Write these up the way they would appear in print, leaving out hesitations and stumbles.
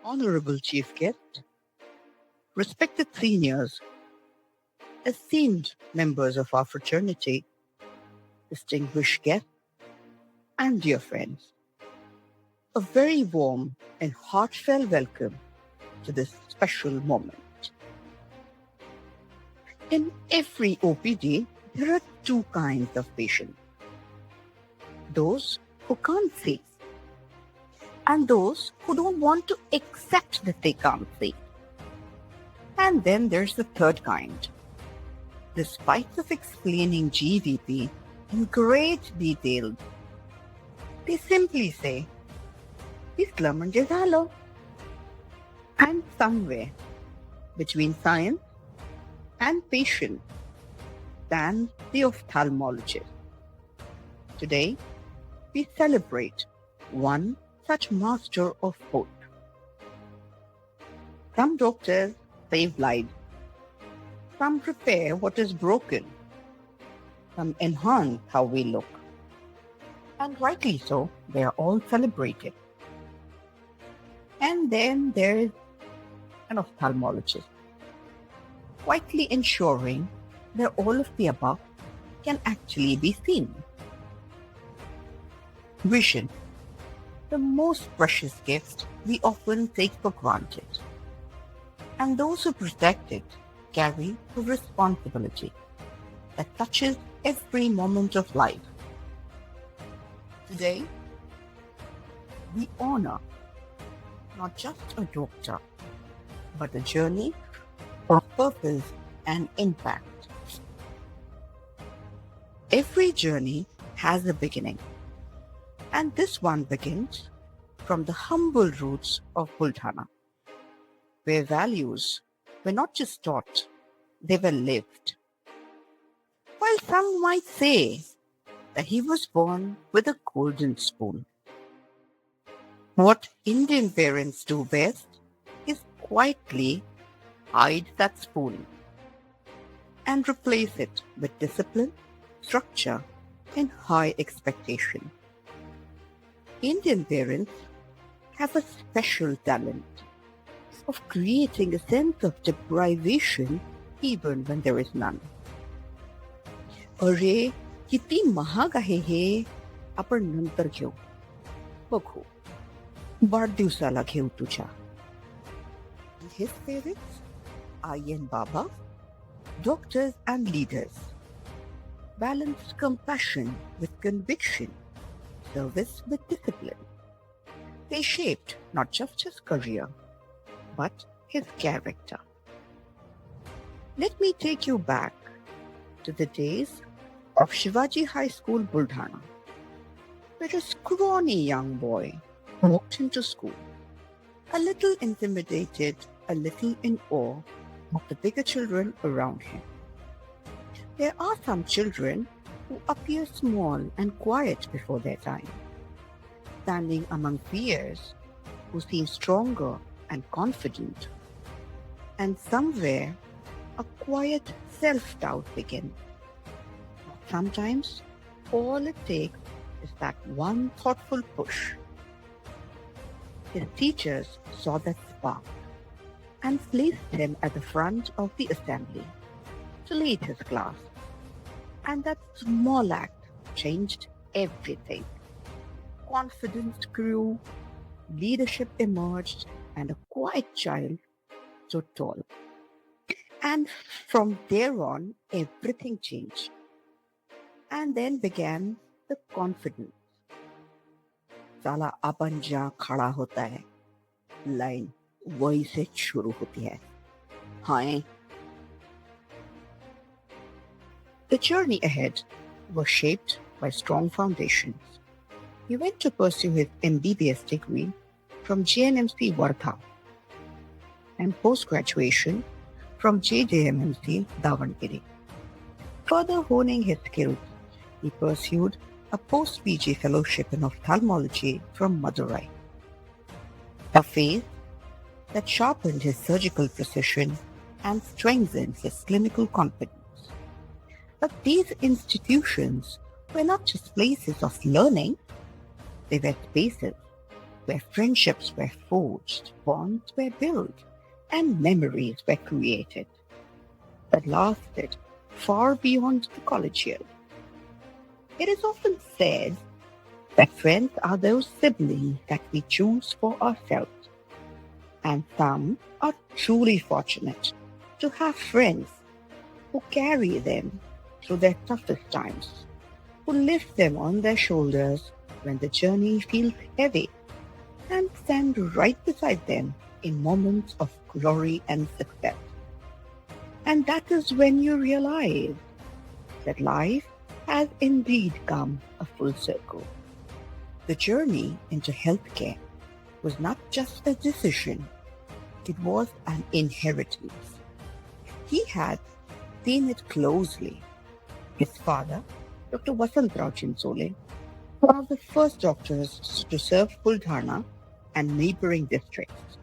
Honorable Chief Guest, respected seniors, esteemed members of our fraternity, distinguished guests, and dear friends, a very warm and heartfelt welcome to this special moment. In every OPD, there are two kinds of patients: those who can't see, and those who don't want to accept that they can't see. And then there's the third kind. Despite of explaining GVP in great detail, they simply say, "Isla म्हणजे झालं." And somewhere between science and patient stands the ophthalmologist. Today, we celebrate one such master of both. Some doctors save lives. Some repair what is broken. Some enhance how we look. And rightly so, they are all celebrated. And then there is an ophthalmologist, quietly ensuring that all of the above can actually be seen. Vision, the most precious gift we often take for granted. And those who protect it carry a responsibility that touches every moment of life. Today, we honor not just a doctor, but a journey of purpose and impact. Every journey has a beginning, and this one begins from the humble roots of Buldhana, where values were not just taught, they were lived. While some might say that he was born with a golden spoon, what Indian parents do best is quietly hide that spoon and replace it with discipline, structure, and high expectation. Indian parents have a special talent of creating a sense of deprivation even when there is none. अरे किती महाग आहे हे, आपण नंतर घेऊ, बघू, वाढदिवसाला घेऊ तुझ्या. And his parents, Ai and Baba, doctors and leaders, balanced compassion with conviction, service with discipline. They shaped not just his career, but his character. Let me take you back to the days of Shivaji High School, Buldhana, where a scrawny young boy walked into school, a little intimidated, a little in awe of the bigger children around him. There are some children who appear small and quiet before their time, standing among peers who seem stronger and confident. And somewhere, a quiet self-doubt begins. Sometimes, all it takes is that one thoughtful push. His teachers saw that spark and placed him at the front of the assembly to lead his class. And that small act changed everything. Confidence grew, leadership emerged, and a quiet child stood tall. And from there on, everything changed. And then began the confidence. साला अपन जहाँ खड़ा होता है, line वही से शुरू होती है. हाँ. The journey ahead was shaped by strong foundations. He went to pursue his MBBS degree from JNMC Wardha and post-graduation from JJMMC Davangere. Further honing his skills, he pursued a post-PG fellowship in ophthalmology from Madurai, a phase that sharpened his surgical precision and strengthened his clinical confidence. But these institutions were not just places of learning, they were spaces where friendships were forged, bonds were built, and memories were created that lasted far beyond the college years. It is often said that friends are those siblings that we choose for ourselves, and some are truly fortunate to have friends who carry them through their toughest times, who lift them on their shoulders when the journey feels heavy, and stand right beside them in moments of glory and success. And that is when you realize that life has indeed come a full circle. The journey into healthcare was not just a decision, it was an inheritance. He had seen it closely. His father, Dr. Vasantrao Chinsole, one of the first doctors to serve Buldhana and neighboring districts,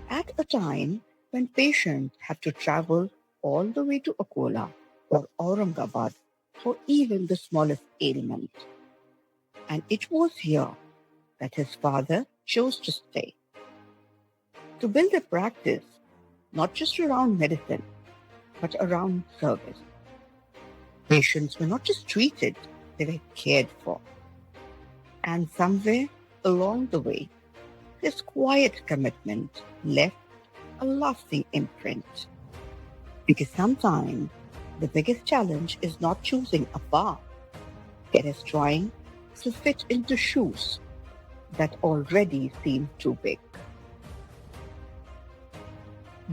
at a time when patients had to travel all the way to Akola or Aurangabad for even the smallest ailment. And it was here that his father chose to stay, to build a practice not just around medicine, but around service. Patients were not just treated, they were cared for. And somewhere along the way, this quiet commitment left a lasting imprint. Because sometimes the biggest challenge is not choosing a path, it is trying to fit into shoes that already seem too big.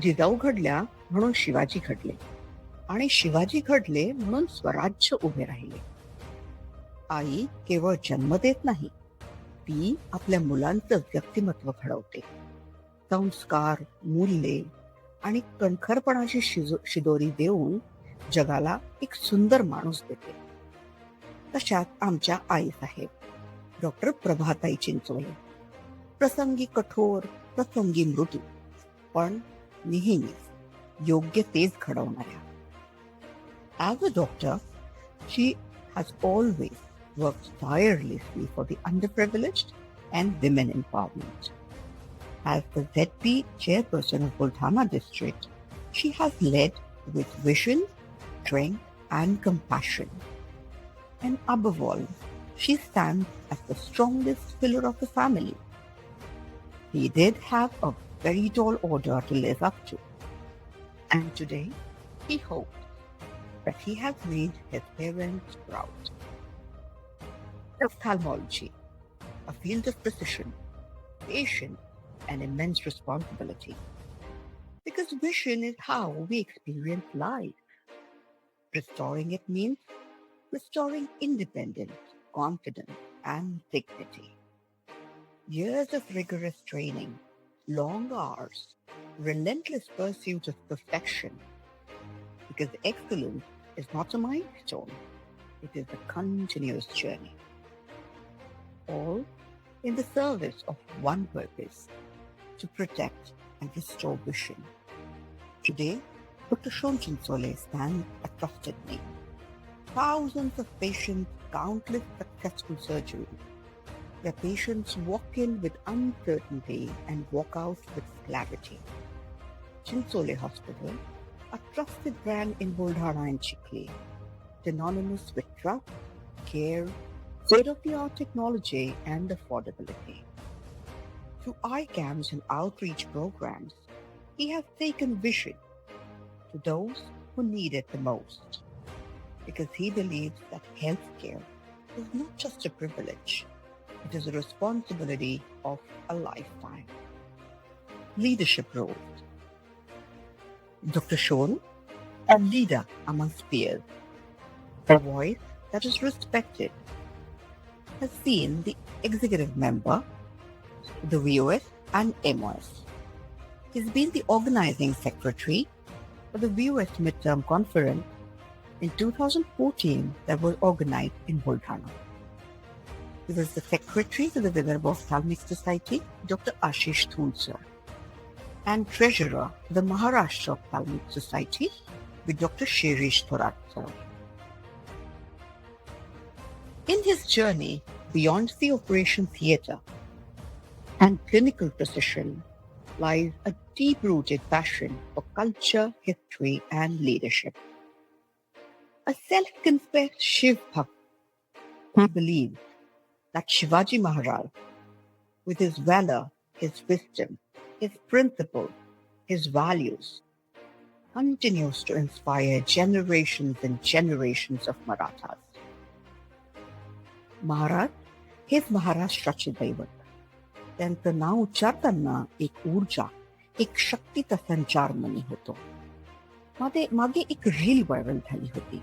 Jijau घडल्या म्हणून शिवाजी घडले आणि शिवाजी घडले म्हणून स्वराज्य उभे राहिले. आई केवळ जन्म देत नाही, ती आपल्या मुलांचं व्यक्तिमत्व घडवते. संस्कार, मूल्ये आणि कणखरपणाची शिदोरी देऊन जगाला एक सुंदर माणूस देते. तशात आमच्या आई साहेब डॉक्टर प्रभाताई चिंचोले, प्रसंगी कठोर, प्रसंगी मृदू, पण नेहमीच योग्य तेच घडवणाऱ्या. As a doctor, she has always worked tirelessly for the underprivileged and women empowerment. As the ZP chairperson of Buldhana district, she has led with vision, strength, and compassion. And above all, she stands as the strongest pillar of the family. He did have a very tall order to live up to. And today, he hopes that he has made his parents proud. Ophthalmology, a field of precision, patience, and immense responsibility. Because vision is how we experience life. Restoring it means restoring independence, confidence, and dignity. Years of rigorous training, long hours, relentless pursuit of perfection. Because excellence is not a milestone, it is a continuous journey. All in the service of one purpose, to protect and restore vision. Today, Dr. Shon Chinsole stands a trusted name. Thousands of patients, countless successful surgeries, where patients walk in with uncertainty and walk out with clarity. Chinsole Hospital, a trusted brand in Buldhana and Chikli, synonymous with trust, care, state-of-the-art technology, and affordability. Through eye camps and outreach programs, he has taken vision to those who need it the most, because he believes that healthcare is not just a privilege, it is a responsibility of a lifetime. Leadership roles. Dr. Shon, a leader amongst peers, a voice that is respected, has seen the executive member, the VOS and MOS. He's been the organizing secretary for the VOS midterm conference in 2014 that was organized in Buldhana. He was the secretary to the Vidarbha Ophthalmic Society, Dr. Ashish Thulsar, and treasurer to the Maharashtra Ophthalmic Society with Dr. Shirish Thorat. In his journey beyond the operation theatre, and clinical precision lies a deep-rooted passion for culture, history, and leadership. A self-confessed Shiv Bhakt, he believes that Shivaji Maharaj, with his valor, his wisdom, his principles, his values, continues to inspire generations and generations of Marathas. महाराज हेच महाराष्ट्राचे दैवत. त्यांचं नाव उच्चारताना एक ऊर्जा, एक शक्तीचा संचार money होतो. मागे एक रील व्हायरल झाली होती.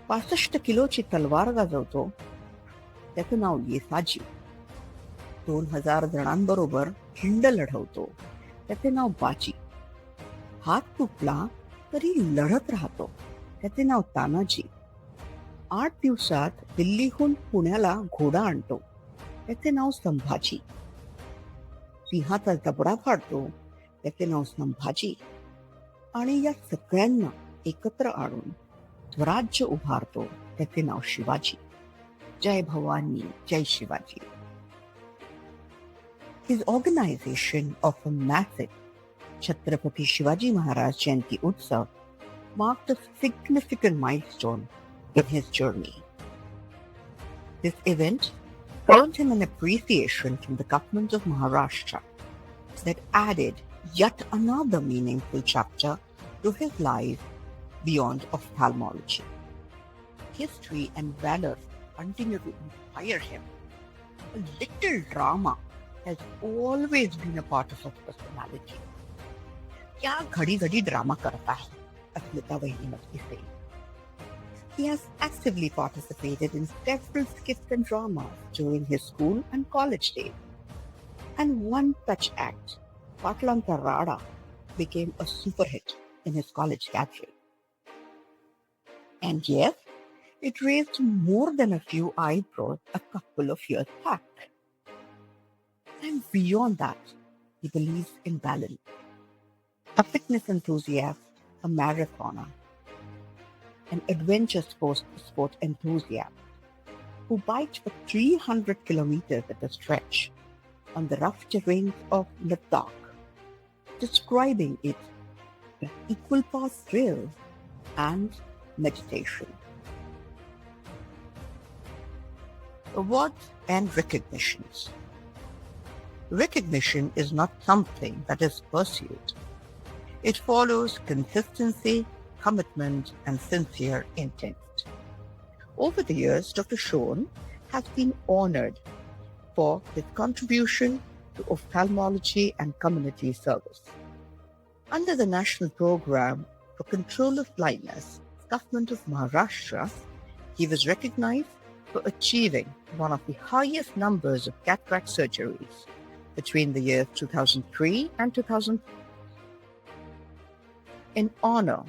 65 किलोची तलवार गाजवतो, त्याचं नाव येसाजी. 2000 जणांबरोबर हिंड लढवतो, त्याचे नाव बाजी. हात तुटला तरी लढत राहतो, त्याचे नाव तानाजी. 8 दिवसात दिल्लीहून पुण्याला घोडा आणतो, त्याचे नाव संभाजी. सिंहाचा जबडा फाडतो, त्याचे नाव संभाजी. आणि या सगळ्यांना एकत्र आणून स्वराज्य उभारतो, त्याचे नाव शिवाजी. जय भवानी, जय Shivaji. His organization of a massive Chhatrapati Shivaji Maharaj Jayanti Utsav marked a significant milestone in his journey. This event earned him an appreciation from the government of Maharashtra that added yet another meaningful chapter to his life beyond ophthalmology. History and valor continue to inspire him. A little drama has always been a part of his personality. क्या घड़ी घड़ी drama करता है, अस्मिता वही must be saying. He has actively participated in several skits and dramas during his school and college days. And one such act, Patlanta Rada, became a super hit in his college gathering. And yes, it raised more than a few eyebrows a couple of years back. And beyond that, he believes in balance. A fitness enthusiast, a marathoner, an adventure sport enthusiast who biked for 300 kilometers at a stretch on the rough terrains of Ladakh, describing it as equal parts thrill and meditation. Awards and recognitions. Recognition is not something that is pursued. It follows consistency, commitment, and sincere intent. Over the years, Dr. Sean has been honored for his contribution to ophthalmology and community service. Under the National Program for Control of Blindness, Government of Maharashtra, he was recognized for achieving one of the highest numbers of cataract surgeries between the years 2003 and 2004. An honor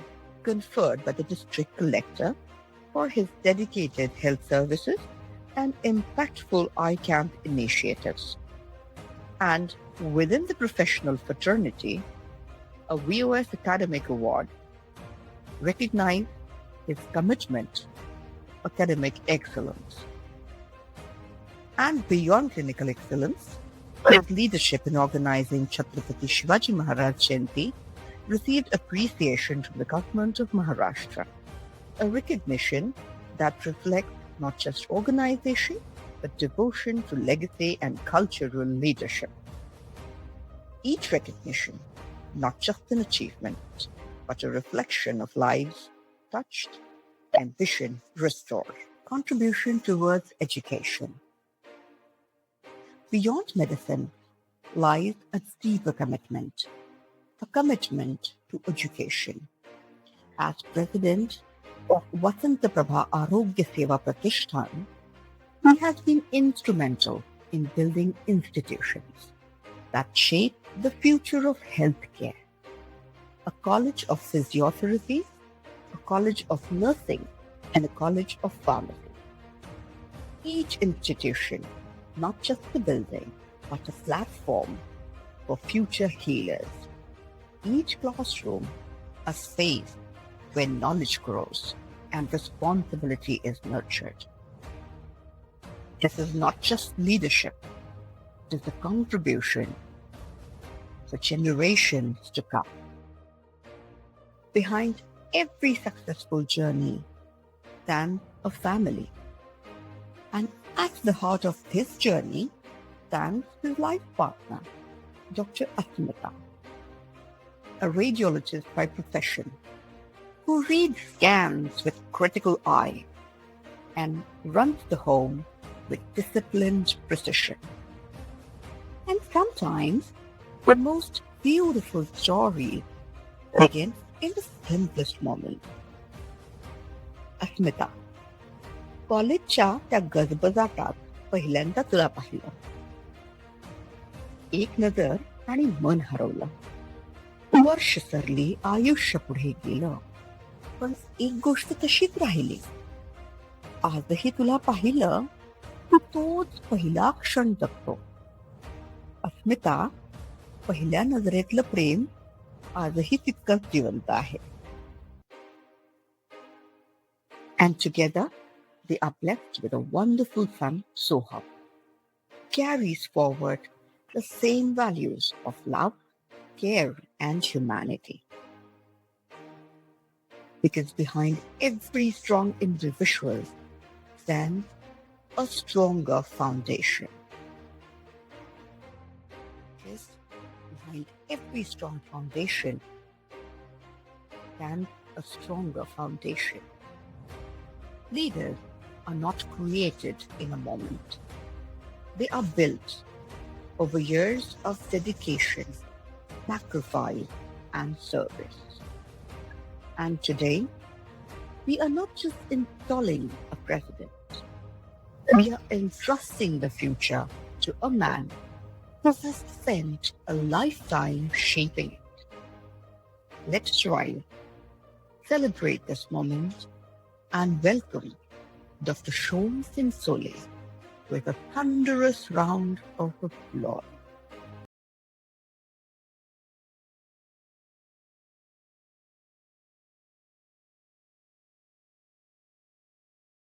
conferred by the district collector for his dedicated health services and impactful eye camp initiatives. And within the professional fraternity, a VOS Academic Award recognized his commitment to academic excellence. And beyond clinical excellence, his leadership in organizing Chhatrapati Shivaji Maharaj Jayanti received appreciation from the government of Maharashtra, a recognition that reflects not just organization, but devotion to legacy and cultural leadership. Each recognition, not just an achievement, but a reflection of lives touched, ambition restored, contribution towards education. Beyond medicine lies a deeper commitment, a commitment to education. As president of Vasanta Prabha Arogya Seva Pratishthan, he has been instrumental in building institutions that shape the future of healthcare. A college of physiotherapy, a college of nursing, and a college of pharmacy. Each institution, not just a building, but a platform for future healers. Each classroom, a space where knowledge grows and responsibility is nurtured. This is not just leadership. is the contribution for generations to come. Behind every successful journey stands a family. And at the heart of this journey stands his life partner, Dr. Asmita, a radiologist by profession, who reads scans with critical eye and runs the home with disciplined precision. And sometimes the most beautiful stories begin in the simplest moment. अस्मिता, कॉलेजच्या त्या गजबजाटात पहिल्यांदा तुला पाहिलं. एक नजर आणि मन हरवलं. वर्ष सरली, आयुष्य पुढे गेलं, पण एक गोष्ट तशीच राहिली. आजही तुला पाहिलं तू तोच पहिला क्षण जगतो. अस्मिता, पहिल्या नजरेतलं प्रेम आजही तितकंच जिवंत आहे. And together they are blessed with a wonderful son, Soham, carries forward the same values of love, care, and humanity. Because behind every strong individual stands a stronger foundation. Yes, behind every strong foundation stands a stronger foundation. Leaders are not created in a moment. They are built over years of dedication, sacrifice, and service. And today, we are not just installing a president. We are entrusting the future to a man who has spent a lifetime shaping it. Let's try, celebrate this moment, and welcome Dr. Shom Singh Sole with a thunderous round of applause.